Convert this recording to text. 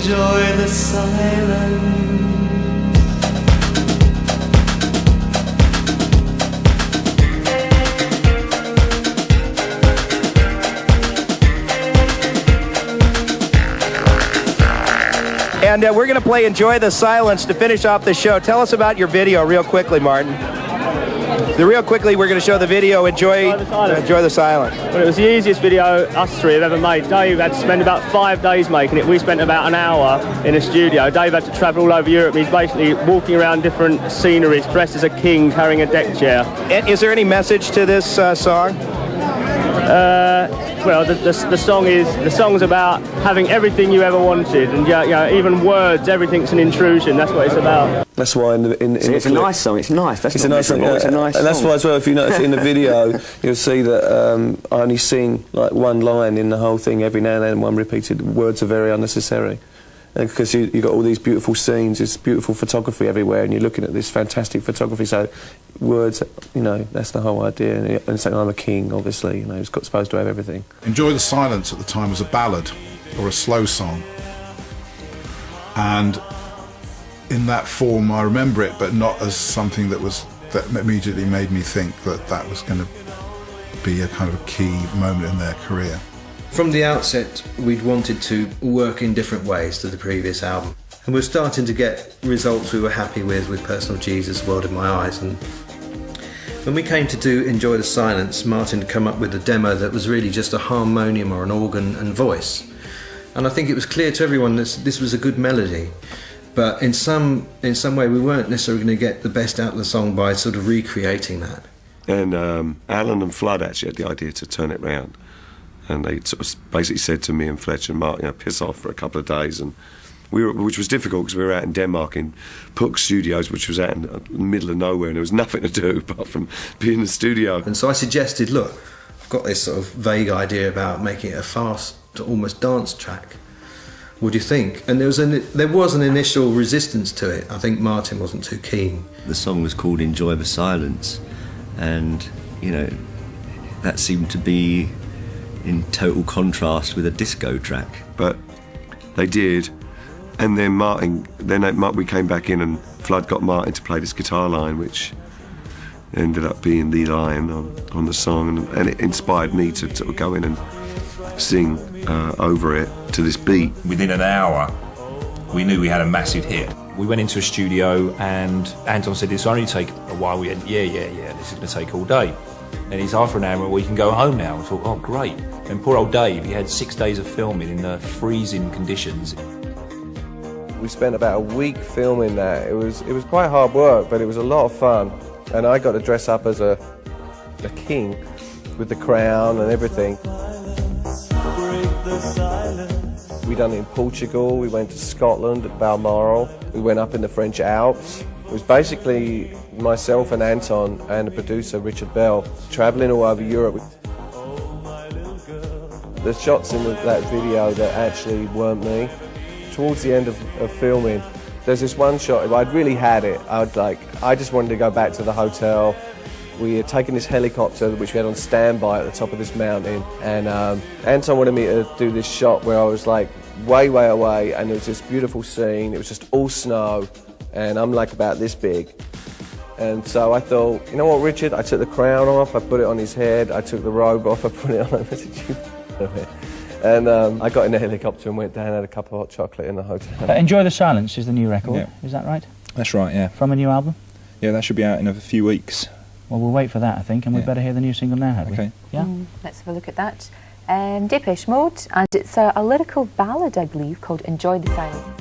enjoy the silence. And we're going to play Enjoy the Silence to finish off the show. Tell us about your video real quickly, Martin. Real quickly, we're going to show the video, Enjoy the Silence. Well, it was the easiest video us three have ever made. Dave had to spend about 5 days making it. We spent about an hour in a studio. Dave had to travel all over Europe. He's basically walking around different sceneries, dressed as a king, carrying a deck chair. And is there any message to this song? Well, the song's about having everything you ever wanted, and even words, everything's an intrusion. That's what it's about. That's why it's a nice song. It's nice. That's it's a nice song. It's a nice and that's song. why as well. If you notice in the video, you'll see that I only sing like one line in the whole thing every now and then. One repeated. Words are very unnecessary. Because you've got all these beautiful scenes, it's beautiful photography everywhere, and you're looking at this fantastic photography, so words, you know, that's the whole idea. And saying I'm a king, obviously, you know, he's supposed to have everything. Enjoy the Silence at the time was a ballad, or a slow song. And in that form, I remember it, but not as something that immediately made me think that was going to be a kind of a key moment in their career. From the outset, we'd wanted to work in different ways to the previous album. And we're starting to get results we were happy with Personal Jesus, World in My Eyes. And when we came to do Enjoy the Silence, Martin had come up with a demo that was really just a harmonium or an organ and voice. And I think it was clear to everyone this was a good melody. But in some way, we weren't necessarily going to get the best out of the song by sort of recreating that. And Alan and Flood actually had the idea to turn it round. And they sort of basically said to me and Fletcher and Mark, you know, piss off for a couple of days, and which was difficult because we were out in Denmark in Puck Studios, which was out in the middle of nowhere, and there was nothing to do apart from be in the studio. And so I suggested, look, I've got this sort of vague idea about making it a fast, almost dance track. What do you think? And there was an initial resistance to it. I think Martin wasn't too keen. The song was called Enjoy the Silence, and you know, that seemed to be in total contrast with a disco track. But they did, and then we came back in and Flood got Martin to play this guitar line, which ended up being the line on the song, and it inspired me to sort of go in and sing over it to this beat. Within an hour, we knew we had a massive hit. We went into a studio and Anton said, "This will only take a while." We went, yeah, this is going to take all day. And he's after an hour, we can go home now. I thought, oh, great. And poor old Dave, he had 6 days of filming in freezing conditions. We spent about a week filming that. It was quite hard work, but it was a lot of fun. And I got to dress up as a king with the crown and everything. We done it in Portugal, we went to Scotland at Balmoral, we went up in the French Alps. It was basically myself and Anton and the producer Richard Bell travelling all over Europe. There's shots in that video that actually weren't me. Towards the end of filming, there's this one shot, if I'd really had it, I just wanted to go back to the hotel. We had taken this helicopter, which we had on standby at the top of this mountain, and Anton wanted me to do this shot where I was like way away, and it was this beautiful scene. It was just all snow, and I'm like about this big. And so I thought, you know what, Richard? I took the crown off, I put it on his head, I took the robe off, I put it on. And I got in the helicopter and went down and had a cup of hot chocolate in the hotel. Enjoy the Silence is the new record, yeah. Is that right? That's right, yeah. From a new album? Yeah, that should be out in a few weeks. Well, we'll wait for that, I think, and we'd better hear the new single now, have we? Okay. Yeah? Let's have a look at that. Depeche Mode, and it's a lyrical ballad, I believe, called Enjoy the Silence.